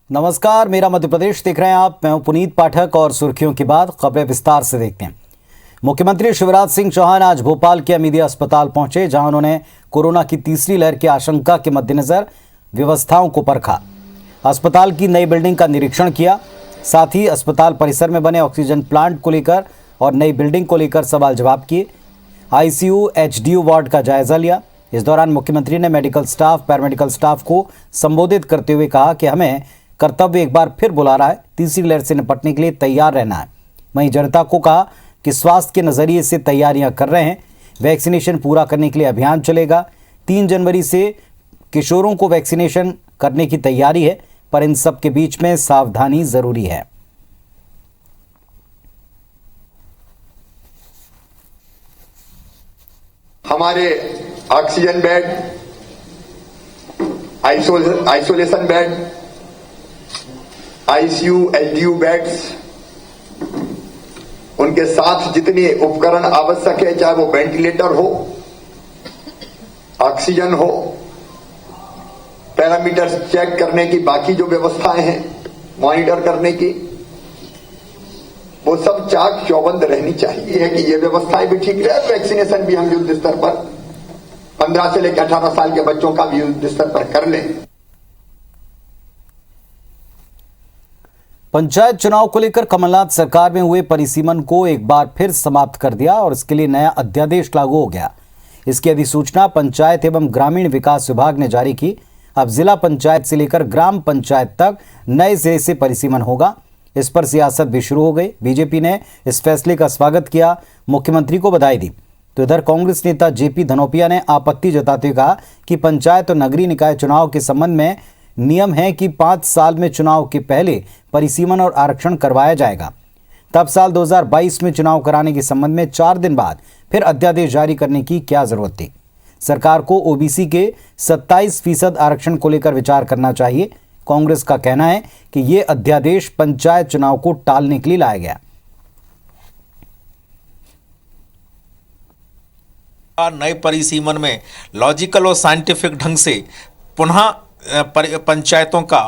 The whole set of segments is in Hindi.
नमस्कार, मेरा मध्य प्रदेश देख रहे हैं आप। मैं हूं पुनीत पाठक और सुर्खियों के बाद खबरें विस्तार से देखते हैं। मुख्यमंत्री शिवराज सिंह चौहान आज भोपाल के अमीदिया अस्पताल पहुंचे, जहां उन्होंने कोरोना की तीसरी लहर की आशंका के मद्देनजर व्यवस्थाओं को परखा। अस्पताल की नई बिल्डिंग का निरीक्षण किया, साथ ही अस्पताल परिसर में बने ऑक्सीजन प्लांट को लेकर और नई बिल्डिंग को लेकर सवाल जवाब किए। आईसीयू एचडीयू वार्ड का जायजा लिया। इस दौरान मुख्यमंत्री ने मेडिकल स्टाफ, पैरामेडिकल स्टाफ को संबोधित करते हुए कहा कि हमें कर्तव्य एक बार फिर बुला रहा है, तीसरी लहर से निपटने के लिए तैयार रहना है। वहीं जनता को कहा कि स्वास्थ्य के नजरिए से तैयारियां कर रहे हैं, वैक्सीनेशन पूरा करने के लिए अभियान चलेगा। 3 जनवरी से किशोरों को वैक्सीनेशन करने की तैयारी है, पर इन सब के बीच में सावधानी जरूरी है। हमारे oxygen bed, isolation bed, ICU HDU beds, उनके साथ जितने उपकरण आवश्यक है, चाहे वो वेंटिलेटर हो, ऑक्सीजन हो, पैरामीटर चेक करने की बाकी जो व्यवस्थाएं हैं, मॉनिटर करने की, वो सब चाक चौबंद रहनी चाहिए है कि ये व्यवस्थाएं भी ठीक रहे। वैक्सीनेशन भी हम युद्ध स्तर पर 15 से लेकर 18 साल के बच्चों का भी युद्ध स्तर पर कर लें। पंचायत चुनाव को लेकर कमलनाथ सरकार में हुए परिसीमन को एक बार फिर समाप्त कर दिया और इसके लिए नया अध्यादेश लागू हो गया। इसकी अधिसूचना पंचायत एवं ग्रामीण विकास विभाग ने जारी की। अब जिला पंचायत से लेकर ग्राम पंचायत तक नए सिरे से परिसीमन होगा। इस पर सियासत भी शुरू हो गई। बीजेपी ने इस फैसले का स्वागत किया, मुख्यमंत्री को बधाई दी। तो इधर कांग्रेस नेता जेपी धनोपिया ने आपत्ति जताते हुए कहा कि पंचायत और नगरीय निकाय चुनाव के संबंध में नियम है कि 5 साल में चुनाव के पहले परिसीमन और आरक्षण करवाया जाएगा। तब साल 2022 में चुनाव कराने के संबंध में 4 दिन बाद फिर अध्यादेश जारी करने की क्या जरूरत थी। सरकार को ओबीसी के 27% आरक्षण को लेकर विचार करना चाहिए। कांग्रेस का कहना है कि यह अध्यादेश पंचायत चुनाव को टालने के लिए लाया गया। नए परिसीमन में लॉजिकल और साइंटिफिक ढंग से पुनः पंचायतों का,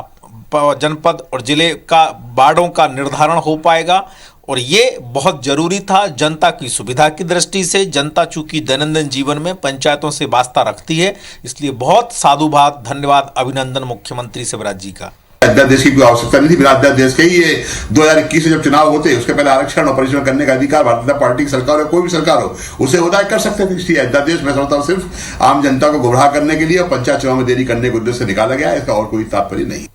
जनपद और जिले का वार्डों का निर्धारण हो पाएगा और ये बहुत जरूरी था जनता की सुविधा की दृष्टि से। जनता चूंकि दैनंदिन जीवन में पंचायतों से वास्ता रखती है, इसलिए बहुत साधुवाद, धन्यवाद, अभिनंदन मुख्यमंत्री शिवराज जी का। अध्यादेश की कोई आवश्यकता नहीं थी। बिना अध्यादेश के ही ये 2021 से जब चुनाव होते उसके पहले आरक्षण और परिसीमन करने का अधिकार भारतीय जनता पार्टी की सरकार हो, कोई भी सरकार हो, उसे होता है, कर सकते थे। इसलिए अध्यादेश मैं समझता हूं सिर्फ आम जनता को गुमराह करने के लिए और पंचायत चुनाव में देरी करने के उद्देश्य से निकाला गया है, इसका और कोई तात्पर्य नहीं।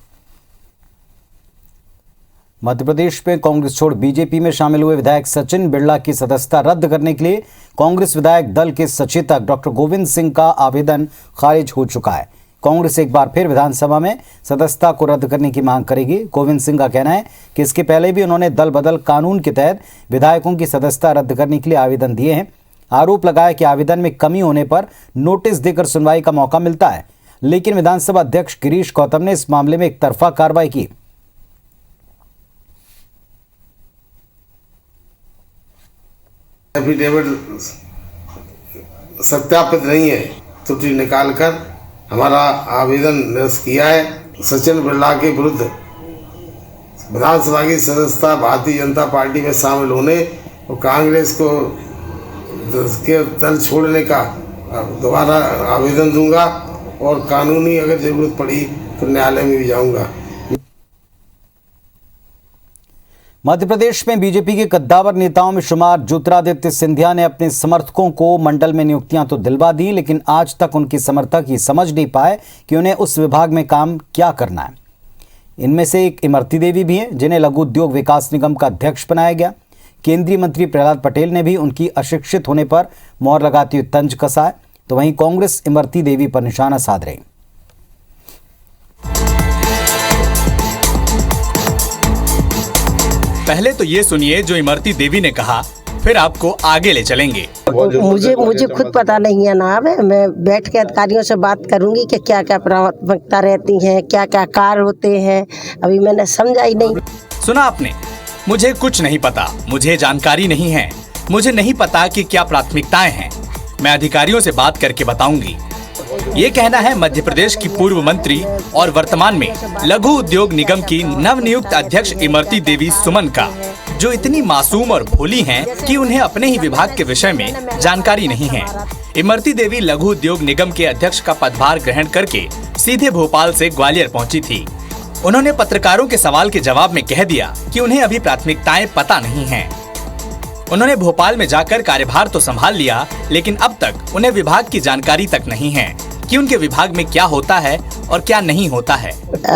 मध्य प्रदेश में कांग्रेस छोड़ बीजेपी में शामिल हुए विधायक सचिन बिरला की सदस्यता रद्द करने के लिए कांग्रेस विधायक दल के सचेतक डॉक्टर गोविंद सिंह का आवेदन खारिज हो चुका है। कांग्रेस एक बार फिर विधानसभा में सदस्यता को रद्द करने की मांग करेगी। गोविंद सिंह का कहना है कि इसके पहले भी उन्होंने दल बदल कानून के तहत विधायकों की सदस्यता रद्द करने के लिए आवेदन दिए हैं। आरोप लगाया कि आवेदन में कमी होने पर नोटिस देकर सुनवाई का मौका मिलता है, लेकिन विधानसभा अध्यक्ष गिरीश गौतम ने इस मामले में एक तरफा कार्रवाई की। एफिडेविट सत्यापित नहीं है, त्रुटि निकालकर हमारा आवेदन निरस्त किया है। सचिन बिरला के विरुद्ध विधानसभा की सदस्यता भारतीय जनता पार्टी में शामिल होने और कांग्रेस को के दल छोड़ने का दोबारा आवेदन दूंगा और कानूनी अगर जरूरत पड़ी तो न्यायालय में भी जाऊंगा। मध्य प्रदेश में बीजेपी के कद्दावर नेताओं में शुमार ज्योतिरादित्य सिंधिया ने अपने समर्थकों को मंडल में नियुक्तियां तो दिलवा दी, लेकिन आज तक उनके समर्थक ये समझ नहीं पाए कि उन्हें उस विभाग में काम क्या करना है। इनमें से एक इमरती देवी भी हैं, जिन्हें लघु उद्योग विकास निगम का अध्यक्ष बनाया गया। केंद्रीय मंत्री प्रहलाद पटेल ने भी उनकी अशिक्षित होने पर मोहर लगाते हुए तंज कसा है। तो वहीं कांग्रेस इमरती देवी पर निशाना साध रही। पहले तो ये सुनिए जो इमरती देवी ने कहा, फिर आपको आगे ले चलेंगे। मुझे खुद पता नहीं है नाम है। मैं बैठ के अधिकारियों से बात करूंगी कि क्या क्या प्राथमिकता रहती हैं, क्या क्या कार्य होते हैं। अभी मैंने समझा ही नहीं। सुना आपने, मुझे कुछ नहीं पता, मुझे जानकारी नहीं है, मुझे नहीं पता कि क्या प्राथमिकताएं हैं। मैं अधिकारियों से बात करके बताऊंगी। ये कहना है मध्य प्रदेश की पूर्व मंत्री और वर्तमान में लघु उद्योग निगम की नवनियुक्त अध्यक्ष इमरती देवी सुमन का, जो इतनी मासूम और भोली हैं कि उन्हें अपने ही विभाग के विषय में जानकारी नहीं है। इमरती देवी लघु उद्योग निगम के अध्यक्ष का पदभार ग्रहण करके सीधे भोपाल से ग्वालियर पहुंची थी। उन्होंने पत्रकारों के सवाल के जवाब में कह दिया कि उन्हें अभी प्राथमिकताएं पता नहीं हैं। उन्होंने भोपाल में जाकर कार्यभार तो संभाल लिया, लेकिन अब तक उन्हें विभाग की जानकारी तक नहीं है कि उनके विभाग में क्या होता है और क्या नहीं होता है।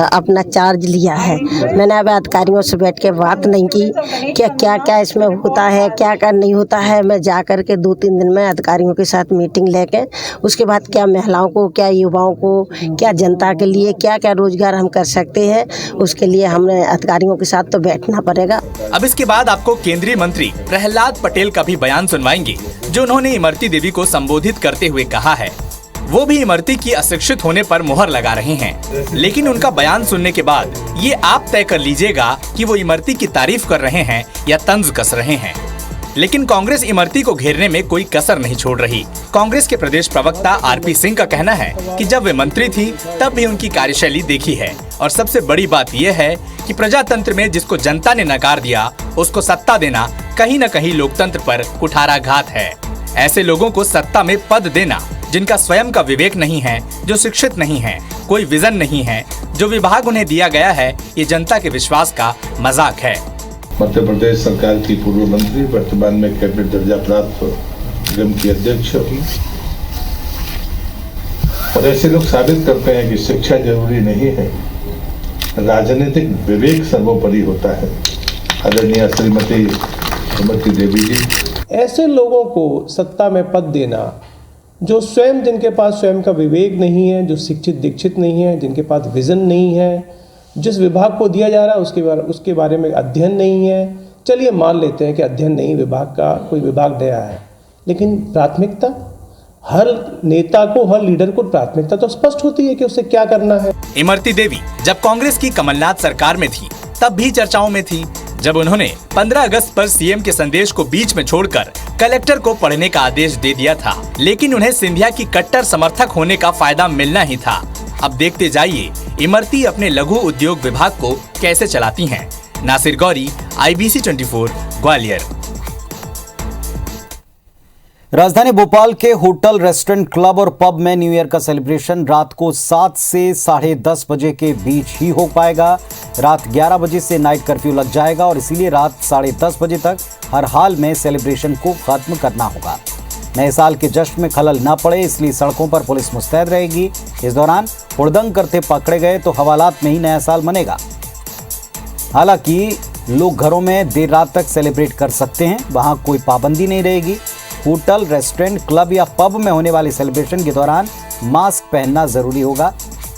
अपना चार्ज लिया है, मैंने अब अधिकारियों से बैठ के बात नहीं की कि क्या क्या इसमें होता है, क्या क्या नहीं होता है। मैं जा कर के 2-3 दिन में अधिकारियों के साथ मीटिंग लेके उसके बाद क्या महिलाओं को, क्या युवाओं को, क्या जनता के लिए क्या क्या रोजगार हम कर सकते हैं, उसके लिए हमें अधिकारियों के साथ तो बैठना पड़ेगा। अब इसके बाद आपको केंद्रीय मंत्री प्रहलाद पटेल का भी बयान सुनवाएंगे, जो उन्होंने इमरती देवी को संबोधित करते हुए कहा है। वो भी इमरती की अशिक्षित होने पर मुहर लगा रहे हैं, लेकिन उनका बयान सुनने के बाद ये आप तय कर लीजिएगा कि वो इमरती की तारीफ कर रहे हैं या तंज कस रहे हैं। लेकिन कांग्रेस इमरती को घेरने में कोई कसर नहीं छोड़ रही। कांग्रेस के प्रदेश प्रवक्ता आरपी सिंह का कहना है कि जब वे मंत्री थी तब भी उनकी कार्यशैली देखी है, और सबसे बड़ी बात यह है कि प्रजातंत्र में जिसको जनता ने नकार दिया उसको सत्ता देना कहीं न कहीं लोकतंत्र पर कुठाराघात है। ऐसे लोगों को सत्ता में पद देना जिनका स्वयं का विवेक नहीं है, जो शिक्षित नहीं है, कोई विजन नहीं है, जो विभाग उन्हें दिया गया है, ये जनता के विश्वास का मजाक है। मध्य प्रदेश सरकार की पूर्व मंत्री, वर्तमान में कैबिनेट दर्जा प्राप्त निगम की अध्यक्ष हुई, और ऐसे लोग साबित करते हैं कि शिक्षा जरूरी नहीं है, राजनीतिक विवेक सर्वोपरि होता है। आदरणीय श्रीमती इमरती देवी जी, ऐसे लोगों को सत्ता में पद देना जो स्वयं, जिनके पास स्वयं का विवेक नहीं है, जो शिक्षित दीक्षित नहीं है, जिनके पास विजन नहीं है, जिस विभाग को दिया जा रहा है उसके बारे में अध्ययन नहीं है। चलिए मान लेते हैं कि अध्ययन नहीं, विभाग का कोई विभाग नया है, लेकिन प्राथमिकता हर नेता को, हर लीडर को प्राथमिकता तो स्पष्ट होती है कि उसे क्या करना है। इमरती देवी जब कांग्रेस की कमलनाथ सरकार में थी तब भी चर्चाओं में थी, जब उन्होंने 15 अगस्त पर सीएम के संदेश को बीच में छोड़कर कलेक्टर को पढ़ने का आदेश दे दिया था, लेकिन उन्हें सिंधिया की कट्टर समर्थक होने का फायदा मिलना ही था। अब देखते जाइए इमरती अपने लघु उद्योग विभाग को कैसे चलाती हैं। नासिर गौरी, IBC 24, ग्वालियर। राजधानी भोपाल के होटल, रेस्टोरेंट, क्लब और पब में न्यू ईयर का सेलिब्रेशन रात को 7 से 10:30 बजे के बीच ही हो पाएगा। रात 11 बजे से नाइट कर्फ्यू लग जाएगा और इसीलिए रात 10:30 बजे तक हर हाल में सेलिब्रेशन को खत्म करना होगा। नए साल के जश्न में खलल न पड़े, इसलिए सड़कों पर पुलिस मुस्तैद रहेगी। इस दौरान हुड़दंग करते पकड़े गए तो हवालात में ही नया साल मनेगा। हालांकि लोग घरों में देर रात तक सेलिब्रेट कर सकते हैं, वहां कोई पाबंदी नहीं रहेगी। होटल, रेस्टोरेंट, क्लब या पब में होने वाले सेलिब्रेशन के दौरान मास्क पहनना जरूरी होगा।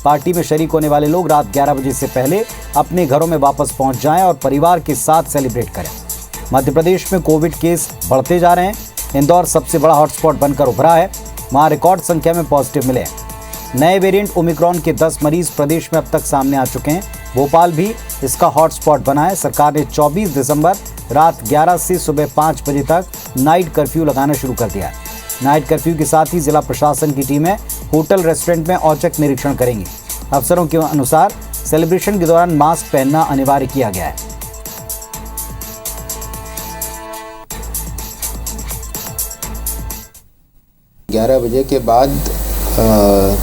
पार्टी में शरीक होने वाले लोग रात 11 बजे से पहले अपने घरों में वापस पहुंच जाएं और परिवार के साथ सेलिब्रेट करें। मध्य प्रदेश में कोविड केस बढ़ते जा रहे हैं। इंदौर सबसे बड़ा हॉटस्पॉट बनकर उभरा है, वहां रिकॉर्ड संख्या में पॉजिटिव मिले हैं। नए वेरिएंट ओमिक्रॉन के 10 मरीज प्रदेश में अब तक सामने आ चुके हैं। भोपाल भी इसका हॉटस्पॉट बना है। सरकार ने 24 दिसंबर रात 11 से सुबह 5 बजे तक नाइट कर्फ्यू लगाना शुरू कर दिया है। नाइट कर्फ्यू के साथ ही जिला प्रशासन की टीमें होटल, रेस्टोरेंट में औचक निरीक्षण करेंगी। अफसरों के अनुसार सेलिब्रेशन के दौरान मास्क पहनना अनिवार्य किया गया है। ग्यारह बजे के बाद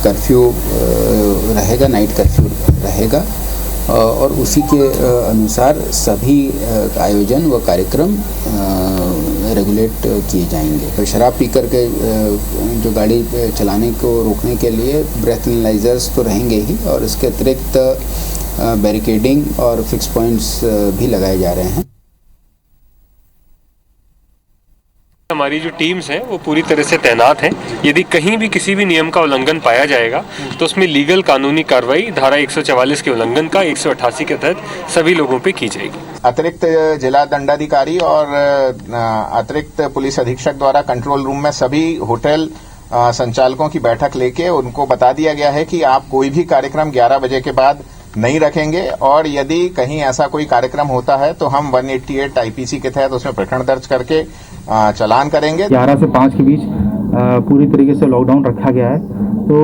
कर्फ्यू रहेगा, नाइट कर्फ्यू रहेगा और उसी के अनुसार सभी आयोजन व कार्यक्रम रेगुलेट किए जाएंगे। शराब पी करके जो गाड़ी चलाने को रोकने के लिए ब्रेथ एनालाइजर्स तो रहेंगे ही, और इसके अतिरिक्त बैरिकेडिंग और फिक्स पॉइंट्स भी लगाए जा रहे हैं। हमारी जो टीम्स हैं वो पूरी तरह से तैनात हैं। यदि कहीं भी किसी भी नियम का उल्लंघन पाया जाएगा तो उसमें लीगल कानूनी कार्रवाई धारा 144 के उल्लंघन का 188 के तहत सभी लोगों पे की जाएगी। अतिरिक्त जिला दंडाधिकारी और अतिरिक्त पुलिस अधीक्षक द्वारा कंट्रोल रूम में सभी होटल संचालकों की बैठक लेके उनको बता दिया गया है कि आप कोई भी कार्यक्रम 11 बजे के बाद नहीं रखेंगे, और यदि कहीं ऐसा कोई कार्यक्रम होता है तो हम 188 IPC के तहत उसमें प्रकरण दर्ज करके चालान करेंगे। 11 से 5 के बीच पूरी तरीके से लॉकडाउन रखा गया है। तो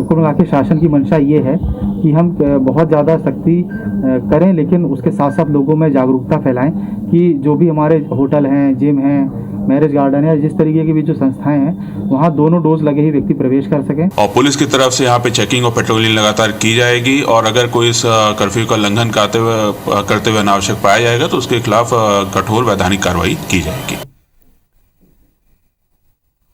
कुल मिला के शासन की मंशा ये है कि हम बहुत ज़्यादा सख्ती करें, लेकिन उसके साथ साथ लोगों में जागरूकता फैलाएं कि जो भी हमारे होटल हैं, जिम हैं, मैरिज गार्डन है, जिस तरीके की भी जो संस्थाएं हैं, वहाँ दोनों डोज लगे ही व्यक्ति प्रवेश कर सकें। और पुलिस की तरफ से यहाँ पे चेकिंग और पेट्रोलिंग लगातार की जाएगी और अगर कोई इस कर्फ्यू का उल्लंघन करते हुए अनावश्यक पाया जाएगा तो उसके खिलाफ कठोर वैधानिक कार्रवाई की जाएगी।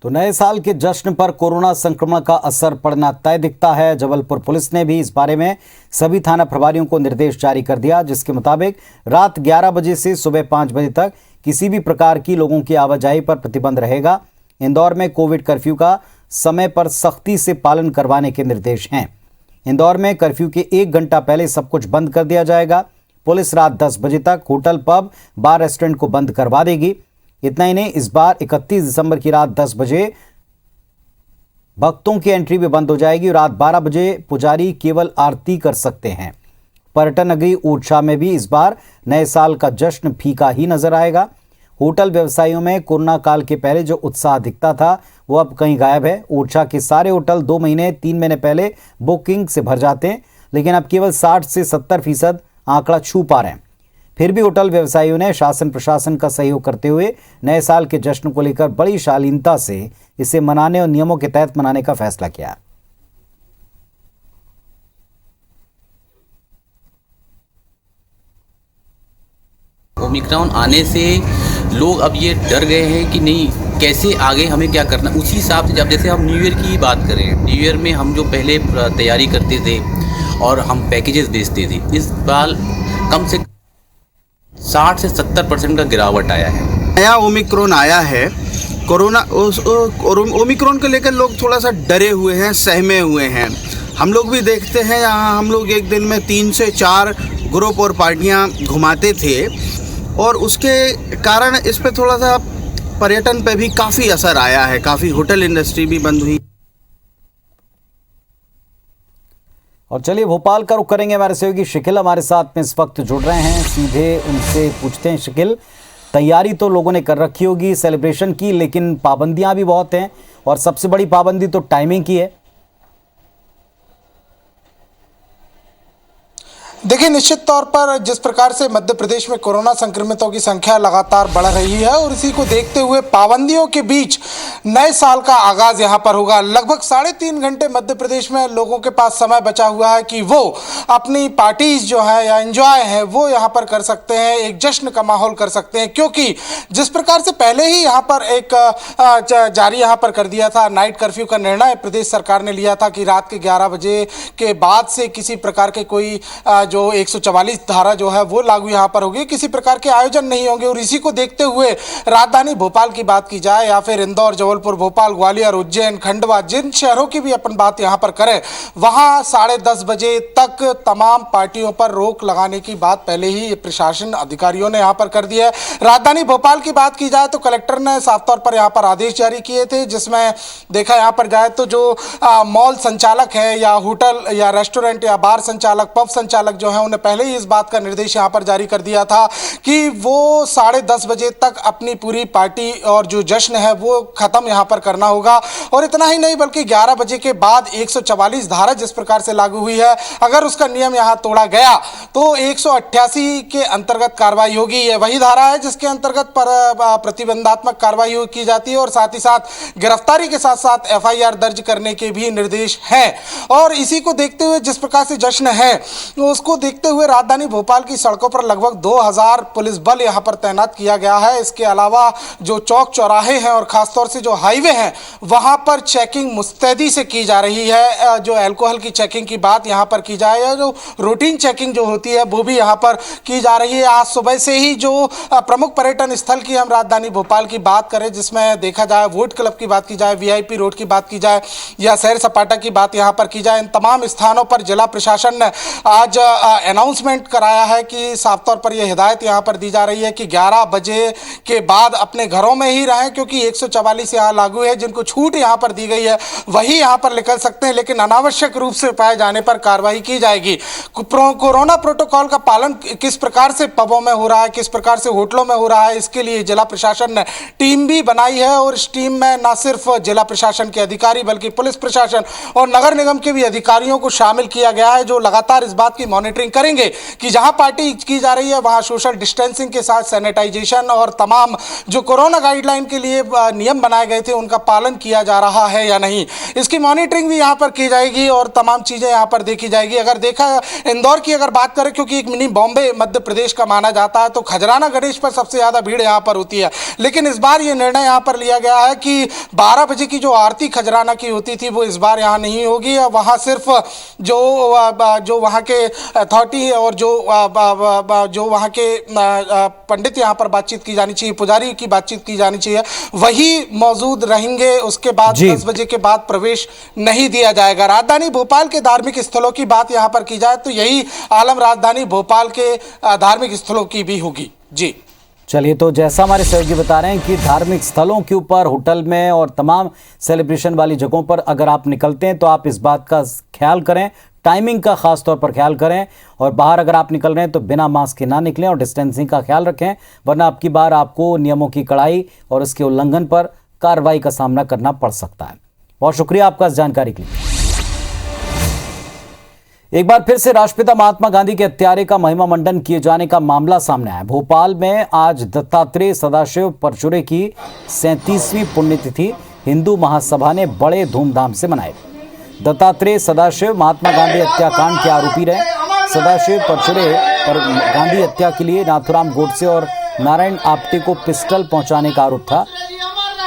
तो नए साल के जश्न पर कोरोना संक्रमण का असर पड़ना तय दिखता है। जबलपुर पुलिस ने भी इस बारे में सभी थाना प्रभारियों को निर्देश जारी कर दिया, जिसके मुताबिक रात 11 बजे से सुबह 5 बजे तक किसी भी प्रकार की लोगों की आवाजाही पर प्रतिबंध रहेगा। इंदौर में कोविड कर्फ्यू का समय पर सख्ती से पालन करवाने के निर्देश हैं। इंदौर में कर्फ्यू के 1 घंटा पहले सब कुछ बंद कर दिया जाएगा। पुलिस रात 10 बजे तक होटल, पब, बार, रेस्टोरेंट को बंद करवा देगी। इतना ही नहीं, इस बार 31 दिसंबर की रात 10 बजे भक्तों की एंट्री भी बंद हो जाएगी और रात 12 बजे पुजारी केवल आरती कर सकते हैं। पर्यटन नगरी ओरछा में भी इस बार नए साल का जश्न फीका ही नजर आएगा। होटल व्यवसायियों में कोरोना काल के पहले जो उत्साह दिखता था वो अब कहीं गायब है। ओरछा के सारे होटल 2 महीने 3 महीने पहले बुकिंग से भर जाते हैं, लेकिन अब केवल 60 से 70% आंकड़ा छू पा रहे हैं। फिर भी होटल व्यवसायियों ने शासन प्रशासन का सहयोग करते हुए नए साल के जश्न को लेकर बड़ी शालीनता से इसे मनाने और नियमों के तहत मनाने का फैसला किया। ओमिक्रॉन आने से लोग अब ये डर गए हैं कि नहीं, कैसे आगे हमें क्या करना। उसी हिसाब से जब जैसे हम न्यू ईयर की बात करें, न्यू ईयर में हम जो पहले तैयारी करते थे और हम पैकेजेस बेचते थे, इस बार कम से 60 से 70% का गिरावट आया है। नया ओमिक्रॉन आया है, कोरोना ओमिक्रॉन को लेकर लोग थोड़ा सा डरे हुए हैं, सहमे हुए हैं। हम लोग भी देखते हैं, यहाँ हम लोग एक दिन में 3 से 4 ग्रुप और पार्टियाँ घुमाते थे और उसके कारण इस पे थोड़ा सा पर्यटन पे भी काफ़ी असर आया है, काफ़ी होटल इंडस्ट्री भी बंद हुई। और चलिए भोपाल का रुख करेंगे। हमारे सहयोगी शकील हमारे साथ में इस वक्त जुड़ रहे हैं, सीधे उनसे पूछते हैं। शकील, तैयारी तो लोगों ने कर रखी होगी सेलिब्रेशन की, लेकिन पाबंदियां भी बहुत हैं और सबसे बड़ी पाबंदी तो टाइमिंग की है। देखिए, निश्चित तौर पर जिस प्रकार से मध्य प्रदेश में कोरोना संक्रमितों की संख्या लगातार बढ़ रही है और इसी को देखते हुए पाबंदियों के बीच नए साल का आगाज यहां पर होगा। लगभग 3.5 घंटे मध्य प्रदेश में लोगों के पास समय बचा हुआ है कि वो अपनी पार्टीज जो है या एंजॉय है वो यहां पर कर सकते हैं, एक जश्न का माहौल कर सकते हैं। क्योंकि जिस प्रकार से पहले ही यहां पर एक जारी यहां पर कर दिया था, नाइट कर्फ्यू का निर्णय प्रदेश सरकार ने लिया था कि रात के 11 बजे के बाद से किसी प्रकार के कोई जो 144 धारा जो है वो लागू यहाँ पर होगी, किसी प्रकार के आयोजन नहीं होंगे। और इसी को देखते हुए राजधानी भोपाल की बात की जाए या फिर इंदौर, जबलपुर, भोपाल, ग्वालियर, उज्जैन, खंडवा, जिन शहरों की भी अपन बात यहाँ पर करें, वहाँ 10:30 बजे तक तमाम पार्टियों पर रोक लगाने की बात पहले ही प्रशासन अधिकारियों ने यहाँ पर कर दी है। राजधानी भोपाल की बात की जाए तो कलेक्टर ने साफ तौर पर यहाँ पर आदेश जारी किए थे, जिसमें देखा यहाँ पर जाए तो जो मॉल संचालक है या होटल या रेस्टोरेंट या बार संचालक, पब संचालक जो है, उन्हें पहले ही इस बात का निर्देश यहां पर जारी कर दिया था कि वो 10:30 बजे तक अपनी पूरी पार्टी और जो जश्न है वो खत्म यहां पर करना होगा। और इतना ही नहीं बल्कि 11 बजे के बाद 144 धारा जिस प्रकार से लागू हुई है, अगर उसका नियम यहां तोड़ा गया तो 188 के अंतर्गत कार्रवाई होगी। ये वही धारा है जिसके अंतर्गत प्रतिबंधात्मक कार्रवाई की जाती है और साथ ही साथ गिरफ्तारी के साथ साथ FIR दर्ज करने के भी निर्देश हैं। और इसी को देखते हुए जिस प्रकार से जश्न है उसको देखते हुए राजधानी भोपाल की सड़कों पर लगभग 2000 पुलिस बल यहां पर तैनात किया गया है। इसके अलावा जो चौक चौराहे हैं और खासतौर से जो हाईवे हैं वहां पर चेकिंग मुस्तैदी से की जा रही है। जो अल्कोहल की चेकिंग की बात यहां पर की जाए या जो रूटीन चेकिंग जो होती है वो भी यहां पर की जा रही है। आज सुबह से ही जो प्रमुख पर्यटन स्थल की हम राजधानी भोपाल की बात करें, जिसमें देखा जाए वोट क्लब की बात की जाए, VIP रोड की बात की जाए या सैर सपाटा की बात यहां पर की जाए, इन तमाम स्थानों पर जिला प्रशासन ने आज अनाउंसमेंट कराया है कि साफ तौर पर यह हिदायत यहाँ पर दी जा रही है कि 11 बजे के बाद अपने घरों में ही रहें, क्योंकि 144 यहाँ लागू है। जिनको छूट यहाँ पर दी गई है वही यहाँ पर निकल सकते हैं, लेकिन अनावश्यक रूप से पाए जाने पर कार्रवाई की जाएगी। कोरोना प्रोटोकॉल का पालन किस प्रकार से पबों में हो रहा है, किस प्रकार से होटलों में हो रहा है, इसके लिए जिला प्रशासन ने टीम भी बनाई है और इस टीम में न सिर्फ जिला प्रशासन के अधिकारी बल्कि पुलिस प्रशासन और नगर निगम के भी अधिकारियों को शामिल किया गया है, जो लगातार इस बात की मॉनिटरिंग करेंगे कि जहां पार्टी की जा रही है वहां सोशल डिस्टेंसिंग के साथ सैनिटाइजेशन और तमाम जो कोरोना गाइडलाइन के लिए नियम बनाए गए थे उनका पालन किया जा रहा है या नहीं, इसकी मॉनिटरिंग भी यहां पर की जाएगी और तमाम चीजें यहां पर देखी जाएगी। अगर देखा इंदौर की अगर बात करें, क्योंकि एक मिनी बॉम्बे मध्य प्रदेश का माना जाता है, तो खजराना गणेश पर सबसे ज्यादा भीड़ यहां पर होती है, लेकिन इस बार यह निर्णय यहां पर लिया गया है कि 12 बजे की जो आरती खजराना की होती थी वो इस बार यहां नहीं होगी। वहां सिर्फ जो वहां के अथॉरिटी और जो वहां के पंडित यहां पर बातचीत की जानी चाहिए, पुजारी की बातचीत की जानी चाहिए, वही मौजूद रहेंगे। उसके बाद 10 बजे के बाद प्रवेश नहीं दिया जाएगा। राजधानी भोपाल के धार्मिक स्थलों की बात यहां पर की जाए तो यही आलम राजधानी भोपाल के धार्मिक स्थलों की भी होगी। जी चलिए, तो जैसा हमारे सहयोगी बता रहे हैं कि धार्मिक स्थलों के ऊपर, होटल में और तमाम सेलिब्रेशन वाली जगहों पर अगर आप निकलते हैं तो आप इस बात का ख्याल करें, टाइमिंग का खास तौर पर ख्याल करें, और बाहर अगर आप निकल रहे हैं तो बिना मास्क के ना निकलें और डिस्टेंसिंग का ख्याल रखें, वरना आपकी बार आपको नियमों की कड़ाई और इसके उल्लंघन पर कार्रवाई का सामना करना पड़ सकता है। बहुत शुक्रिया आपका इस जानकारी के लिए। एक बार फिर से राष्ट्रपिता महात्मा गांधी के हत्यारे का महिमा मंडन किए जाने का मामला सामने आया। भोपाल में आज दत्तात्रेय सदाशिव परचुरे की 37वीं पुण्यतिथि हिंदू महासभा ने बड़े धूमधाम से मनाई। दत्तात्रेय सदाशिव महात्मा गांधी हत्याकांड के आरोपी रहे। सदाशिव परचुरे पर गांधी हत्या के लिए नाथुराम गोडसे और नारायण आप्टे को पिस्टल पहुंचाने का आरोप था।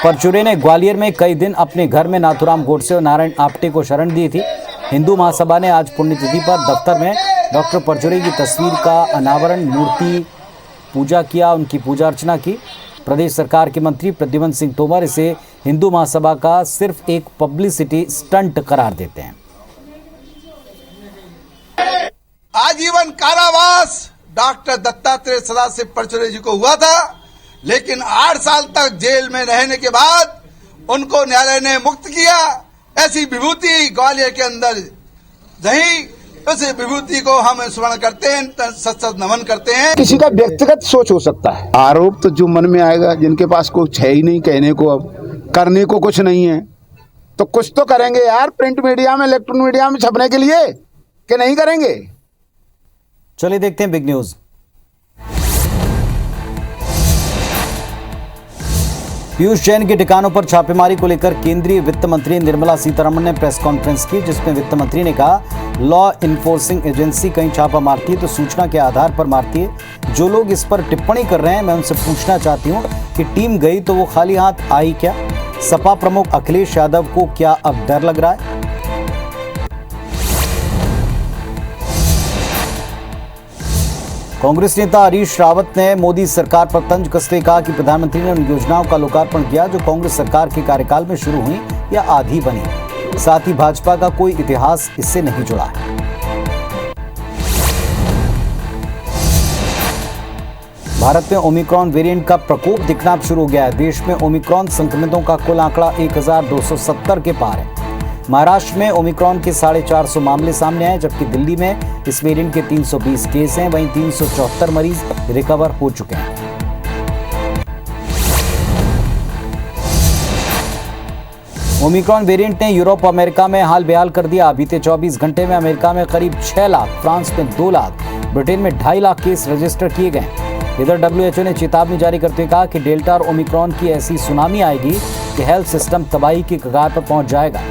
परचुरे ने ग्वालियर में कई दिन अपने घर में नाथुराम गोडसे और नारायण आप्टे को शरण दी थी। हिंदू महासभा ने आज पुण्यतिथि पर दफ्तर में डॉक्टर परचुरे की तस्वीर का अनावरण, मूर्ति पूजा किया, उनकी पूजा अर्चना की। प्रदेश सरकार के मंत्री प्रद्युम्न सिंह तोमर इसे हिंदू महासभा का सिर्फ एक पब्लिसिटी स्टंट करार देते हैं। आजीवन कारावास डॉक्टर दत्तात्रेय सदाशिव परचुरे जी को हुआ था, लेकिन 8 साल तक जेल में रहने के बाद उनको न्यायालय ने मुक्त किया। ऐसी विभूति ग्वालियर के अंदर रही, उस विभूति को हम स्मरण करते हैं, सत नमन करते हैं। किसी का व्यक्तिगत सोच हो सकता है, आरोप तो जो मन में आएगा, जिनके पास कुछ है ही नहीं कहने को, अब करने को कुछ नहीं है, तो कुछ तो करेंगे यार, प्रिंट मीडिया में, इलेक्ट्रॉनिक मीडिया में छपने के लिए, कि नहीं करेंगे। चलिए देखते हैं बिग न्यूज। पीयूष जैन के ठिकानों पर छापेमारी को लेकर केंद्रीय वित्त मंत्री निर्मला सीतारमण ने प्रेस कॉन्फ्रेंस की, जिसमें वित्त मंत्री ने कहा, लॉ इन्फोर्सिंग एजेंसी कहीं छापा मारती है तो सूचना के आधार पर मारती है। जो लोग इस पर टिप्पणी कर रहे हैं, मैं उनसे पूछना चाहती हूं कि टीम गई तो वो खाली हाथ आई क्या? सपा प्रमुख अखिलेश यादव को क्या अब डर लग रहा है? कांग्रेस नेता हरीश रावत ने मोदी सरकार पर तंज कसते कहा कि प्रधानमंत्री ने उन योजनाओं का लोकार्पण किया जो कांग्रेस सरकार के कार्यकाल में शुरू हुई या आधी बनी। साथ ही भाजपा का कोई इतिहास इससे नहीं जुड़ा है। भारत में ओमिक्रॉन वेरिएंट का प्रकोप दिखना अब शुरू हो गया है। देश में ओमिक्रॉन संक्रमितों का कुल आंकड़ा 1270 के पार है। महाराष्ट्र में ओमिक्रॉन के 450 मामले सामने आए, जबकि दिल्ली में इस वेरिएंट के 320 केस हैं। वहीं 374 मरीज रिकवर हो चुके हैं। ओमिक्रॉन वेरिएंट ने यूरोप, अमेरिका में हाल बेहाल कर दिया। बीते 24 घंटे में अमेरिका में करीब 6 लाख, फ्रांस में 2 लाख, ब्रिटेन में 2.5 लाख केस रजिस्टर किए गए। इधर WHO ने चेतावनी जारी करते हुए कहा कि डेल्टा और ओमिक्रॉन की ऐसी सुनामी आएगी कि हेल्थ सिस्टम तबाही की कगार पर पहुंच जाएगा।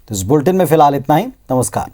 इस बुलेटिन में फिलहाल इतना ही। नमस्कार।